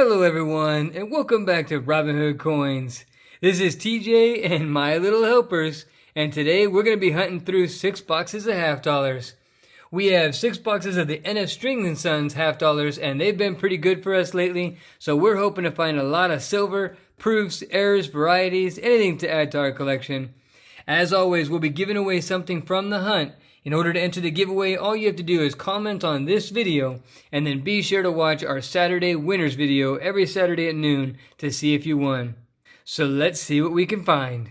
Hello everyone, and welcome back to Robinhood Coins. This is TJ and my little helpers, and today we're going to be hunting through 6 boxes of half dollars. We have 6 boxes of the NF String & Sons half dollars, and they've been pretty good for us lately, so we're hoping to find a lot of silver, proofs, errors, varieties, anything to add to our collection. As always, we'll be giving away something from the hunt. In order to enter the giveaway, all you have to do is comment on this video and then be sure to watch our Saturday winners video every Saturday at noon to see if you won. So let's see what we can find.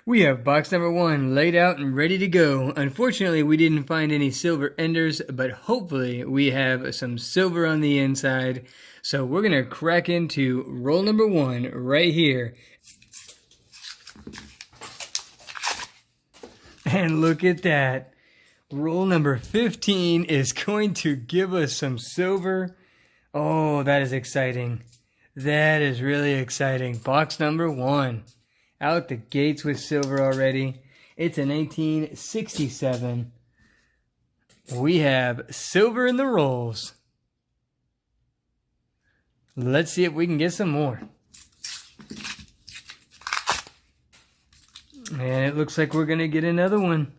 We have box number 1 laid out and ready to go. Unfortunately, we didn't find any silver enders, but hopefully we have some silver on the inside. So we're going to crack into roll number 1 right here. And look at that. Roll number 15 is going to give us some silver. Oh, that is exciting. That is really exciting. Box number 1. Out the gates with silver already. It's a 1967. We have silver in the rolls. Let's see if we can get some more. And it looks like we're going to get another one.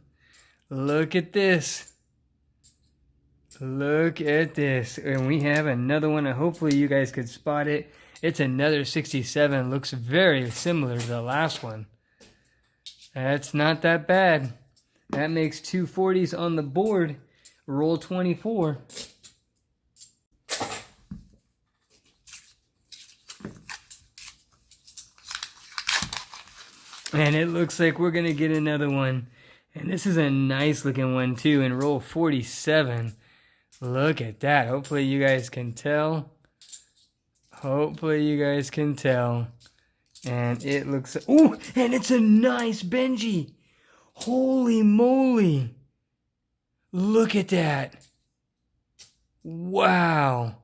Look at this. Look at this. And we have another one. And hopefully you guys could spot it. It's another 67. Looks very similar to the last one. That's not that bad. That makes 2 40s on the board. Roll 24. And it looks like we're going to get another one. And this is a nice looking one too, in roll 47. Look at that. Hopefully you guys can tell. Hopefully you guys can tell. And it looks, oh, and it's a nice Benji. Holy moly. Look at that. Wow.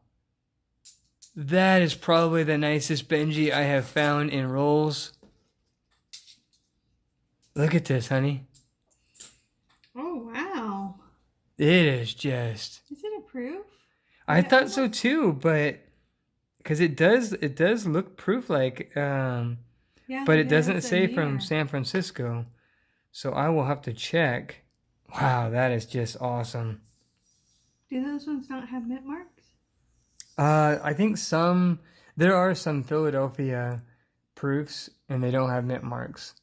That is probably the nicest Benji I have found in rolls. Look at this, honey. Oh, wow. It is just... Is it a proof? I thought so too, but... Because it does look proof-like. Yeah, but it doesn't say from San Francisco. So I will have to check. Wow, that is just awesome. Do those ones not have mint marks? I think there are some Philadelphia proofs, and they don't have mint marks.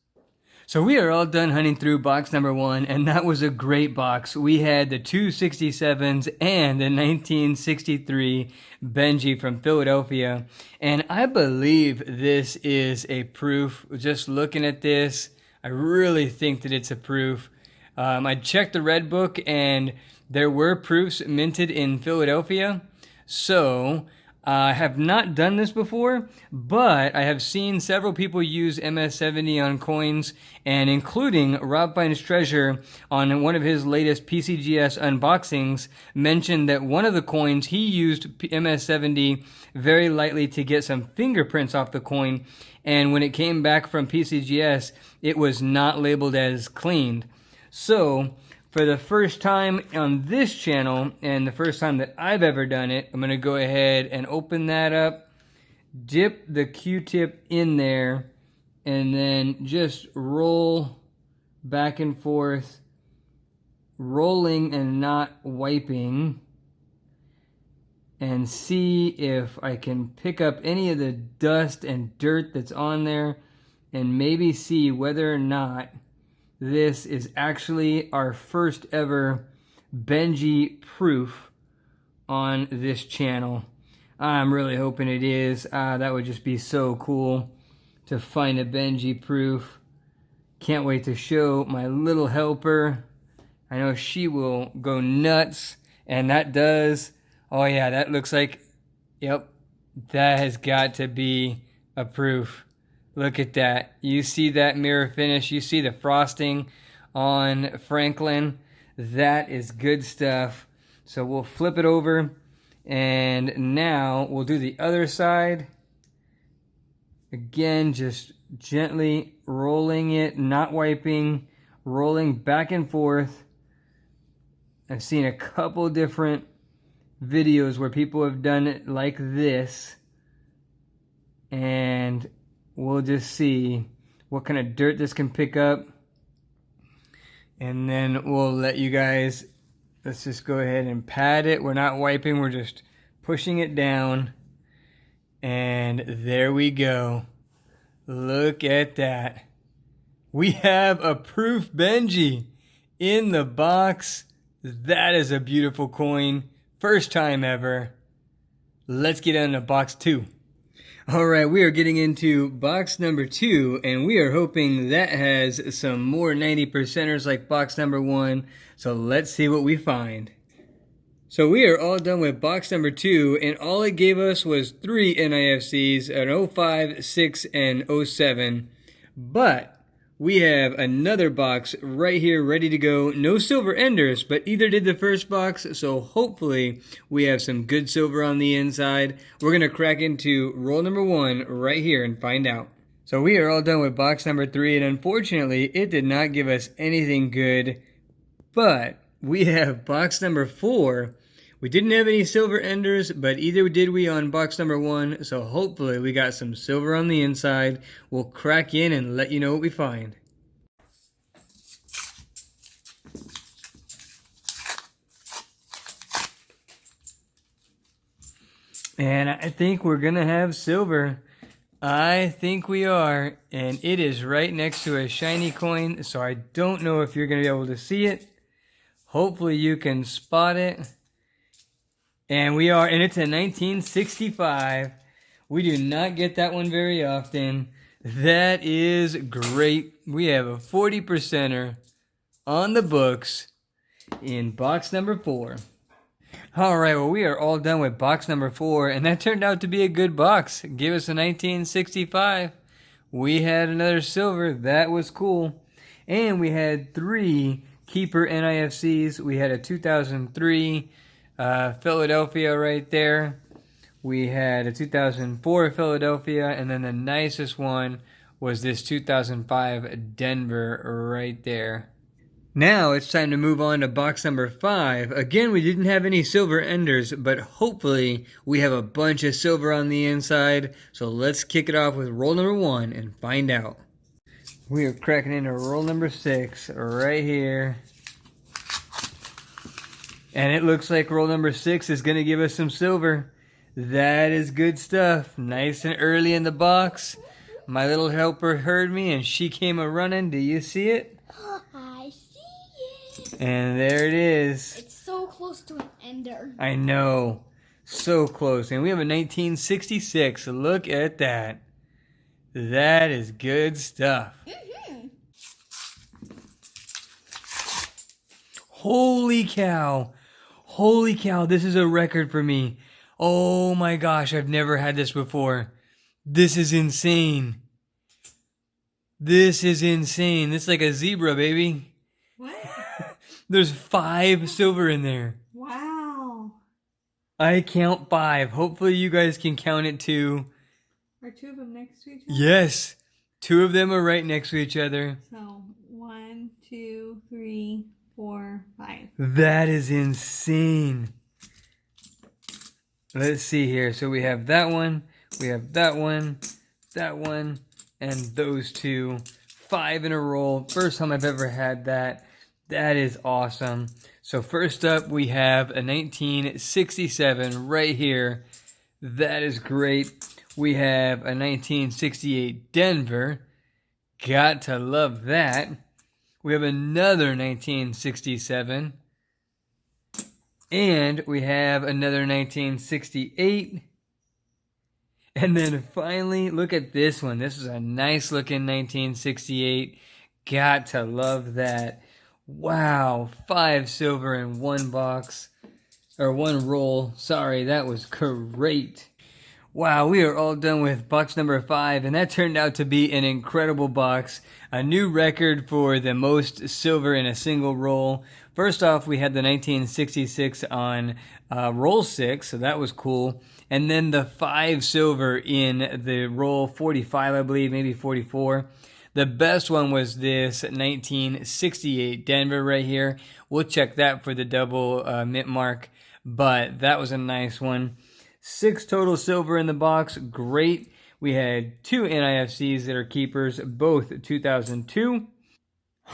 So we are all done hunting through box number 1, and that was a great box. We had the 267s and the 1963 Benji from Philadelphia, and I believe this is a proof. Just looking at this, I really think that it's a proof. I checked the Red Book, and there were proofs minted in Philadelphia, so... I have not done this before, but I have seen several people use MS-70 on coins, and including Rob Finds Treasure on one of his latest PCGS unboxings mentioned that one of the coins he used MS-70 very lightly to get some fingerprints off the coin, and when it came back from PCGS, it was not labeled as cleaned. So... for the first time on this channel, and the first time that I've ever done it, I'm going to go ahead and open that up, dip the Q-tip in there, and then just roll back and forth, rolling and not wiping, and see if I can pick up any of the dust and dirt that's on there, and maybe see whether or not this is actually our first ever Benji proof on this channel. I'm really hoping it is. That would just be so cool to find a Benji proof. Can't wait to show my little helper. I know she will go nuts. And that does. Oh yeah, that looks like, yep, that has got to be a proof. Look at that. You see that mirror finish. You see the frosting on Franklin. That is good stuff. So we'll flip it over. And now we'll do the other side. Again, just gently rolling it, not wiping, rolling back and forth. I've seen a couple different videos where people have done it like this. and we'll just see what kind of dirt this can pick up. And then we'll let you guys, let's just go ahead and pat it. We're not wiping, we're just pushing it down. And there we go. Look at that. We have a proof Benji in the box. That is a beautiful coin. First time ever. Let's get into box 2. All right, we are getting into box number 2, and we are hoping that has some more 90%ers like box number 1. So let's see what we find. So we are all done with box number 2, and all it gave us was 3 NIFCs, an 05, 6, and 07. But we have another box right here ready to go. No silver enders, but either did the first box, so hopefully we have some good silver on the inside. We're going to crack into roll number 1 right here and find out. So we are all done with box number 3, and unfortunately it did not give us anything good. But we have box number 4. We didn't have any silver enders, but either did we on box number 1, so hopefully we got some silver on the inside. We'll crack in and let you know what we find. And I think we're going to have silver. I think we are, and it is right next to a shiny coin, so I don't know if you're going to be able to see it. Hopefully you can spot it. And we are, and it's a 1965. We do not get that one very often. That is great. We have a 40%er on the books in box number 4. All right, well, we are all done with box number 4, and that turned out to be a good box. Give us a 1965. We had another silver. That was cool. And we had 3 keeper NIFCs. We had a 2003 Philadelphia right there. We had a 2004 Philadelphia, and then the nicest one was this 2005 Denver right there. Now it's time to move on to box number 5. Again, we didn't have any silver enders, but hopefully we have a bunch of silver on the inside. So let's kick it off with roll number 1 and find out. We are cracking into roll number 6 right here. And it looks like roll number 6 is going to give us some silver. That is good stuff. Nice and early in the box. My little helper heard me and she came a-running. Do you see it? I see it. And there it is. It's so close to an ender. I know. So close. And we have a 1966. Look at that. That is good stuff. Mm-hmm. Holy cow. Holy cow, this is a record for me. Oh my gosh, I've never had this before. This is insane. This is insane. This is like a zebra, baby. What? There's 5 silver in there. Wow. I count 5. Hopefully you guys can count it too. Are 2 of them next to each other? Yes. 2 of them are right next to each other. So 1, 2, 3, 4, 5. That is insane. Let's see here. So we have that one, we have that one, and those 2. 5 in a row. First time I've ever had that. That is awesome. So first up, we have a 1967 right here. That is great. We have a 1968 Denver. Got to love that. We have another 1967. And we have another 1968. And then finally, look at this one. This is a nice looking 1968. Got to love that. Wow, 5 silver in 1 box. Or 1 roll. Sorry, that was great. Wow, we are all done with box number 5, and that turned out to be an incredible box. A new record for the most silver in a single roll. First off, we had the 1966 on roll 6, so that was cool. And then the 5 silver in the roll 45, I believe, maybe 44. The best one was this 1968 Denver right here. We'll check that for the double mint mark, but that was a nice one. 6 total silver in the box. Great. We had 2 NIFCs that are keepers, both 2002.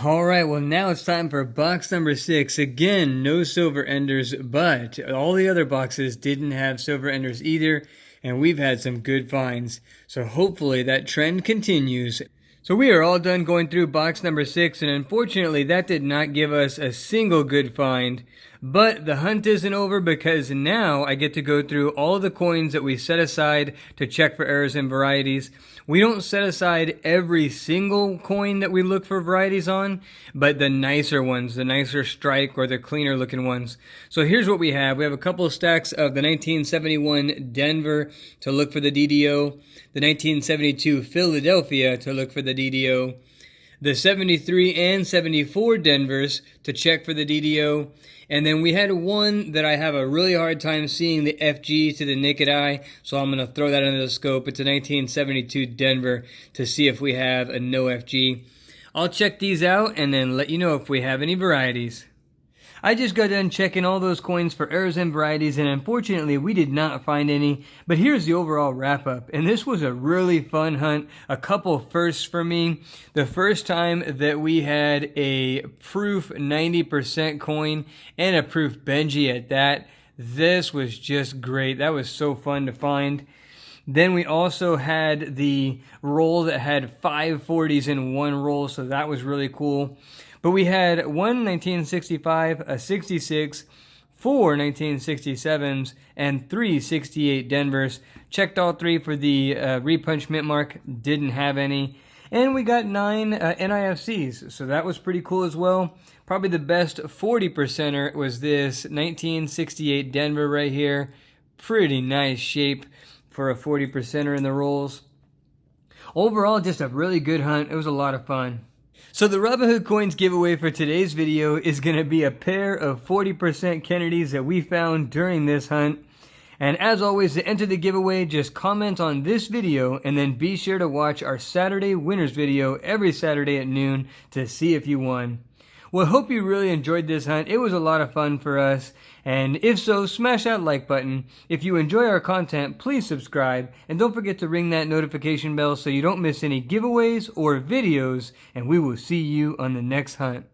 All right, well, now it's time for box number 6. Again, no silver enders, but all the other boxes didn't have silver enders either, and we've had some good finds. So hopefully that trend continues. So we are all done going through box number 6, and unfortunately that did not give us a single good find. But the hunt isn't over, because now I get to go through all the coins that we set aside to check for errors and varieties. We don't set aside every single coin that we look for varieties on, but the nicer ones, the nicer strike or the cleaner looking ones. So here's what we have. We have a couple of stacks of the 1971 Denver to look for the DDO, the 1972 Philadelphia to look for the DDO, the 73 and 74 Denvers to check for the DDO, and then we had one that I have a really hard time seeing the FG to the naked eye, so I'm going to throw that under the scope. It's a 1972 Denver to see if we have a no FG. I'll check these out and then let you know if we have any varieties. I just got done checking all those coins for errors and varieties, and unfortunately we did not find any, but here's the overall wrap up. And this was a really fun hunt, a couple firsts for me. The first time that we had a proof 90% coin and a proof Benji at that. This was just great. That was so fun to find. Then we also had the roll that had 5 40s in one roll, so that was really cool. But we had 1 1965, a 66, 4 1967s, and 3 68 Denvers. Checked all 3 for the repunch mint mark, didn't have any. And we got 9 NIFCs, so that was pretty cool as well. Probably the best 40%er was this 1968 Denver right here. Pretty nice shape for a 40%er in the rolls. Overall, just a really good hunt. It was a lot of fun. So the Robinhood Coins giveaway for today's video is going to be a pair of 40% Kennedys that we found during this hunt. And as always, to enter the giveaway, just comment on this video and then be sure to watch our Saturday winners video every Saturday at noon to see if you won. Well, I hope you really enjoyed this hunt. It was a lot of fun for us. And if so, smash that like button. If you enjoy our content, please subscribe. And don't forget to ring that notification bell so you don't miss any giveaways or videos. And we will see you on the next hunt.